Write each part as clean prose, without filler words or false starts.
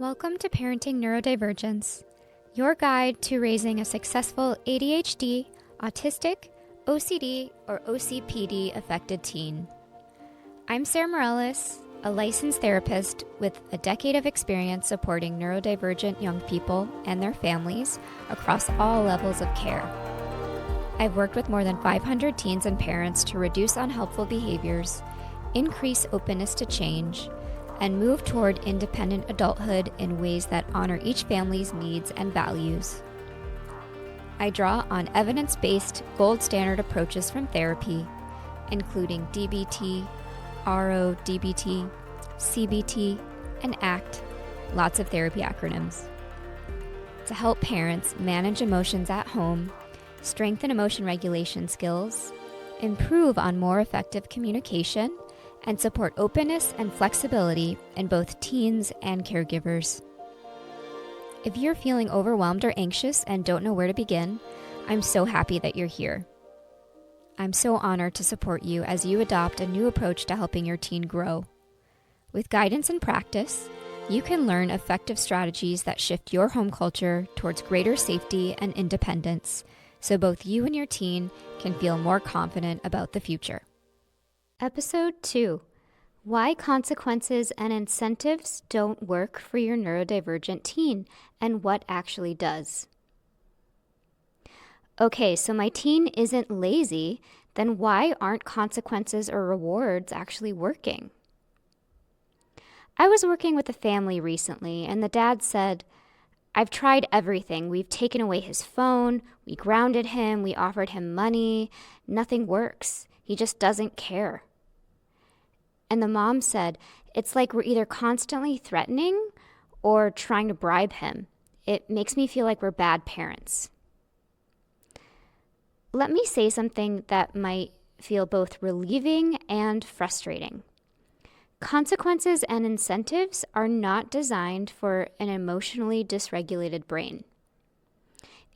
Welcome to Parenting Neurodivergence, your guide to raising a successful ADHD, Autistic, OCD, or OCPD affected teen. I'm Sarah Morales, a licensed therapist with a decade of experience supporting neurodivergent young people and their families across all levels of care. I've worked with more than 500 teens and parents to reduce unhelpful behaviors, increase openness to change, and move toward independent adulthood in ways that honor each family's needs and values. I draw on evidence-based gold standard approaches from therapy, including DBT, RO-DBT, CBT, and ACT, lots of therapy acronyms, to help parents manage emotions at home, strengthen emotion regulation skills, improve on more effective communication, and support openness and flexibility in both teens and caregivers. If you're feeling overwhelmed or anxious and don't know where to begin, I'm so happy that you're here. I'm so honored to support you as you adopt a new approach to helping your teen grow. With guidance and practice, you can learn effective strategies that shift your home culture towards greater safety and independence, so both you and your teen can feel more confident about the future. Episode 2: Why Consequences and Incentives Don't Work for Your Neurodivergent Teen, and What Actually Does. Okay, so my teen isn't lazy, then why aren't consequences or rewards actually working? I was working with a family recently, and the dad said, "I've tried everything. We've taken away his phone, we grounded him, we offered him money. Nothing works. He just doesn't care." And the mom said, "It's like we're either constantly threatening or trying to bribe him. It makes me feel like we're bad parents." Let me say something that might feel both relieving and frustrating. Consequences and incentives are not designed for an emotionally dysregulated brain.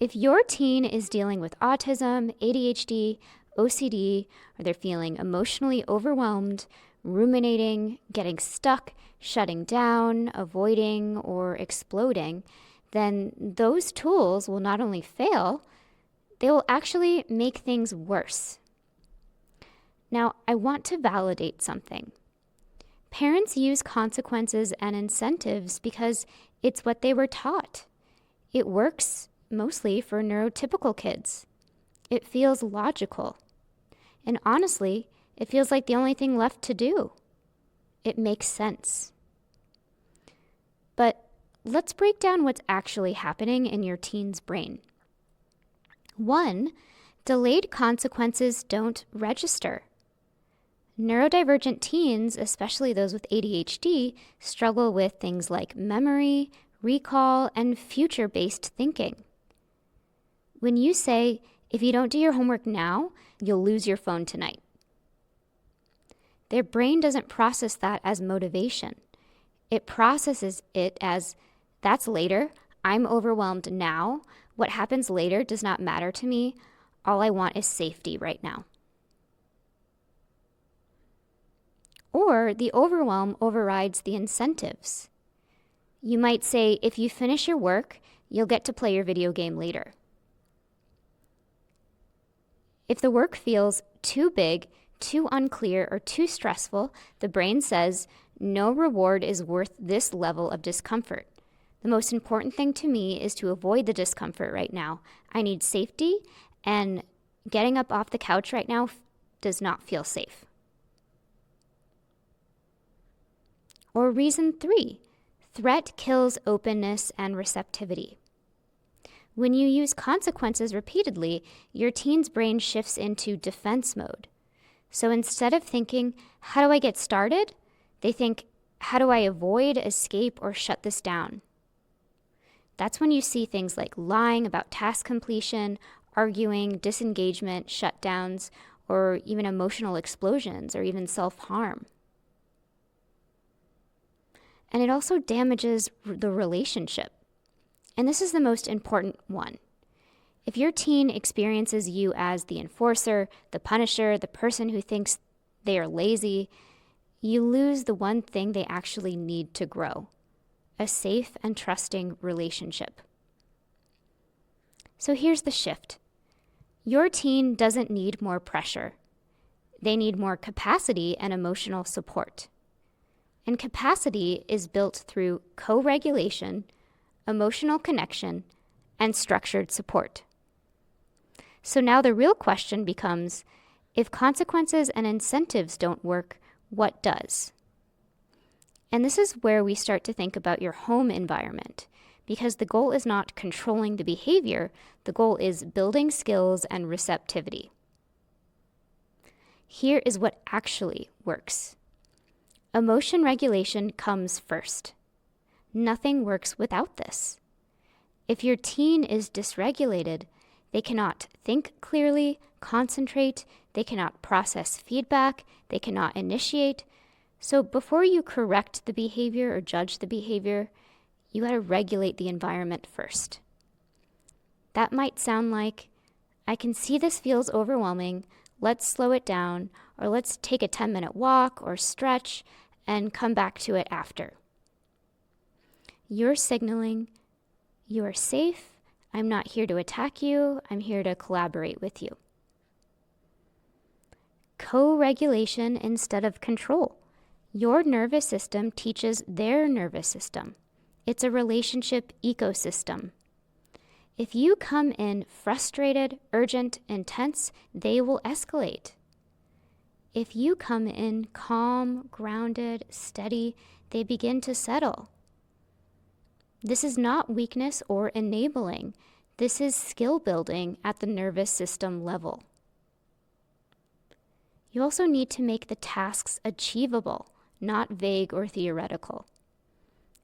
If your teen is dealing with autism, ADHD, OCD, or they're feeling emotionally overwhelmed, ruminating, getting stuck, shutting down, avoiding, or exploding, then those tools will not only fail, they will actually make things worse. Now, I want to validate something. Parents use consequences and incentives because it's what they were taught. It works mostly for neurotypical kids. It feels logical. And honestly, it feels like the only thing left to do. It makes sense. But let's break down what's actually happening in your teen's brain. 1, delayed consequences don't register. Neurodivergent teens, especially those with ADHD, struggle with things like memory, recall, and future-based thinking. When you say, "If you don't do your homework now, you'll lose your phone tonight," their brain doesn't process that as motivation. It processes it as, "That's later. I'm overwhelmed now. What happens later does not matter to me. All I want is safety right now." Or the overwhelm overrides the incentives. You might say, "If you finish your work, you'll get to play your video game later." If the work feels too big, too unclear, or too stressful, the brain says, "No reward is worth this level of discomfort. The most important thing to me is to avoid the discomfort right now. I need safety, and getting up off the couch right now does not feel safe." Or reason 3, threat kills openness and receptivity. When you use consequences repeatedly, your teen's brain shifts into defense mode. So instead of thinking, "How do I get started?" they think, "How do I avoid, escape, or shut this down?" That's when you see things like lying about task completion, arguing, disengagement, shutdowns, or even emotional explosions, or even self-harm. And it also damages the relationship. And this is the most important one. If your teen experiences you as the enforcer, the punisher, the person who thinks they are lazy, you lose the one thing they actually need to grow: a safe and trusting relationship. So here's the shift. Your teen doesn't need more pressure. They need more capacity and emotional support. And capacity is built through co-regulation, emotional connection, and structured support. So now the real question becomes, if consequences and incentives don't work, what does? And this is where we start to think about your home environment, because the goal is not controlling the behavior, the goal is building skills and receptivity. Here is what actually works. Emotion regulation comes first. Nothing works without this. If your teen is dysregulated, they cannot think clearly, concentrate, they cannot process feedback, they cannot initiate. So before you correct the behavior or judge the behavior, you got to regulate the environment first. That might sound like, I can see this feels overwhelming, let's slow it down, or let's take a 10-minute walk or stretch and come back to it after. You're signaling, you are safe, I'm not here to attack you, I'm here to collaborate with you. Co-regulation instead of control. Your nervous system teaches their nervous system. It's a relationship ecosystem. If you come in frustrated, urgent, intense, they will escalate. If you come in calm, grounded, steady, they begin to settle. This is not weakness or enabling. This is skill building at the nervous system level. You also need to make the tasks achievable, not vague or theoretical.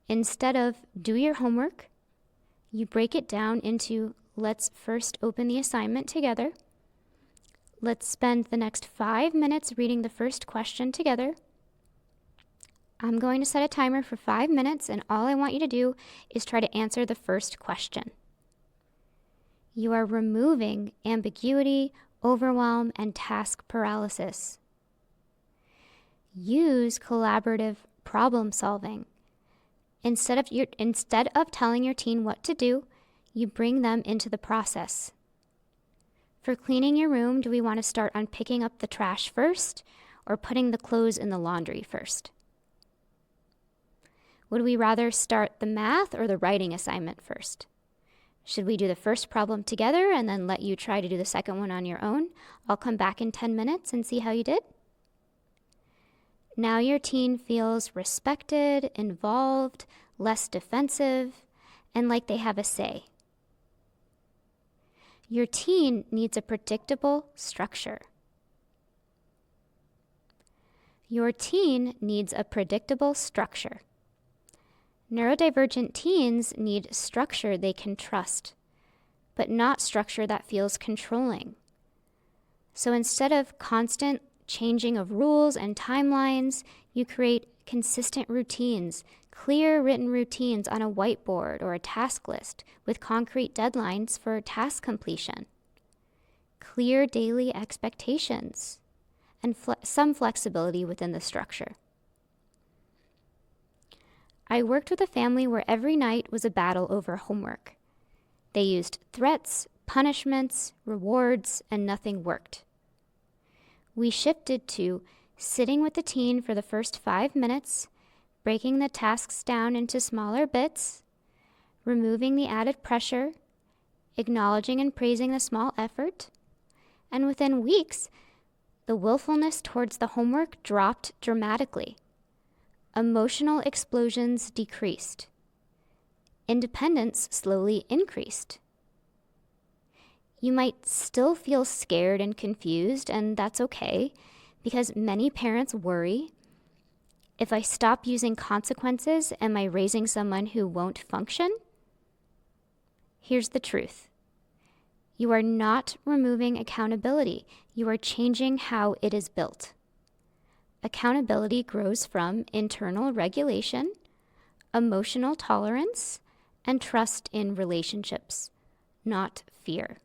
Instead of do your homework, you break it down into let's first open the assignment together. Let's spend the next 5 minutes reading the first question together. I'm going to set a timer for 5 minutes, and all I want you to do is try to answer the first question. You are removing ambiguity, overwhelm, and task paralysis. Use collaborative problem solving. Instead of telling your teen what to do, you bring them into the process. For cleaning your room, do we want to start on picking up the trash first or putting the clothes in the laundry first? Would we rather start the math or the writing assignment first? Should we do the first problem together and then let you try to do the second one on your own? I'll come back in 10 minutes and see how you did. Now your teen feels respected, involved, less defensive, and like they have a say. Your teen needs a predictable structure. Your teen needs a predictable structure. Neurodivergent teens need structure they can trust, but not structure that feels controlling. So instead of constant changing of rules and timelines, you create consistent routines, clear written routines on a whiteboard or a task list with concrete deadlines for task completion, clear daily expectations, and some flexibility within the structure. I worked with a family where every night was a battle over homework. They used threats, punishments, rewards, and nothing worked. We shifted to sitting with the teen for the first 5 minutes, breaking the tasks down into smaller bits, removing the added pressure, acknowledging and praising the small effort, and within weeks, the willfulness towards the homework dropped dramatically. Emotional explosions decreased. Independence slowly increased. You might still feel scared and confused, and that's okay, because many parents worry, if I stop using consequences, am I raising someone who won't function? Here's the truth. You are not removing accountability. You are changing how it is built. Accountability grows from internal regulation, emotional tolerance, and trust in relationships, not fear.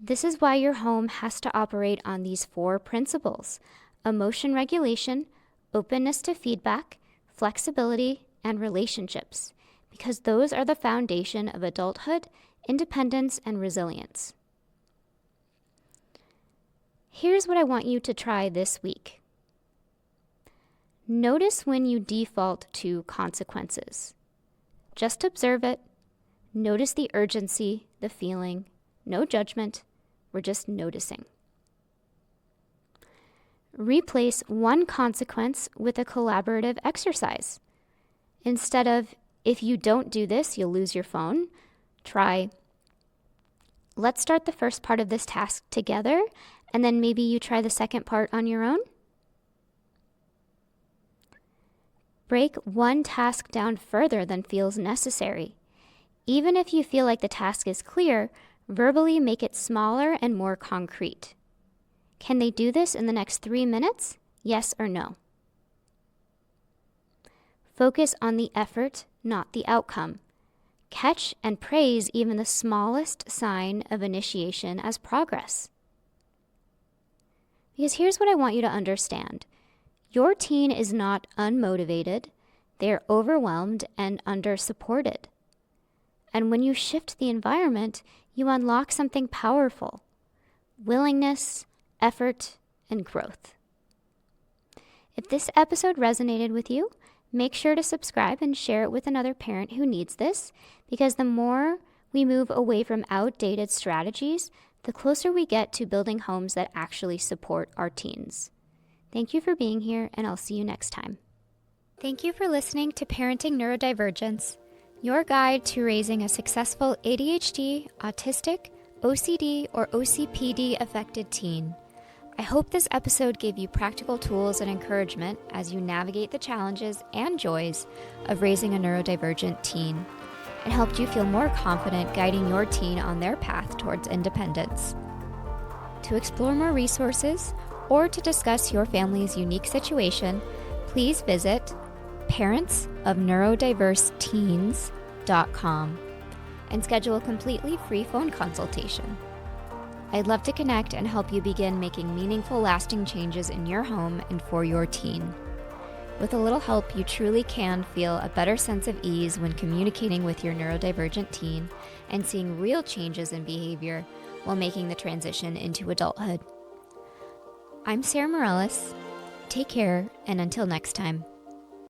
This is why your home has to operate on these 4 principles: emotion regulation, openness to feedback, flexibility, and relationships, because those are the foundation of adulthood, independence, and resilience. Here's what I want you to try this week. Notice when you default to consequences. Just observe it. Notice the urgency, the feeling. No judgment. We're just noticing. Replace one consequence with a collaborative exercise. Instead of, if you don't do this, you'll lose your phone, try, let's start the first part of this task together, and then maybe you try the second part on your own. Break one task down further than feels necessary. Even if you feel like the task is clear, verbally make it smaller and more concrete. Can they do this in the next 3 minutes? Yes or no? Focus on the effort, not the outcome. Catch and praise even the smallest sign of initiation as progress. Because here's what I want you to understand. Your teen is not unmotivated. They're overwhelmed and under-supported. And when you shift the environment, you unlock something powerful: willingness, effort, and growth. If this episode resonated with you, make sure to subscribe and share it with another parent who needs this, because the more we move away from outdated strategies, the closer we get to building homes that actually support our teens. Thank you for being here, and I'll see you next time. Thank you for listening to Parenting Neurodivergence, your guide to raising a successful ADHD, autistic, OCD, or OCPD affected teen. I hope this episode gave you practical tools and encouragement as you navigate the challenges and joys of raising a neurodivergent teen, and helped you feel more confident guiding your teen on their path towards independence. To explore more resources or to discuss your family's unique situation, please visit parentsofneurodiverseteens.com and schedule a completely free phone consultation. I'd love to connect and help you begin making meaningful, lasting changes in your home and for your teen. With a little help, you truly can feel a better sense of ease when communicating with your neurodivergent teen and seeing real changes in behavior while making the transition into adulthood. I'm Sarah Morales. Take care, and until next time.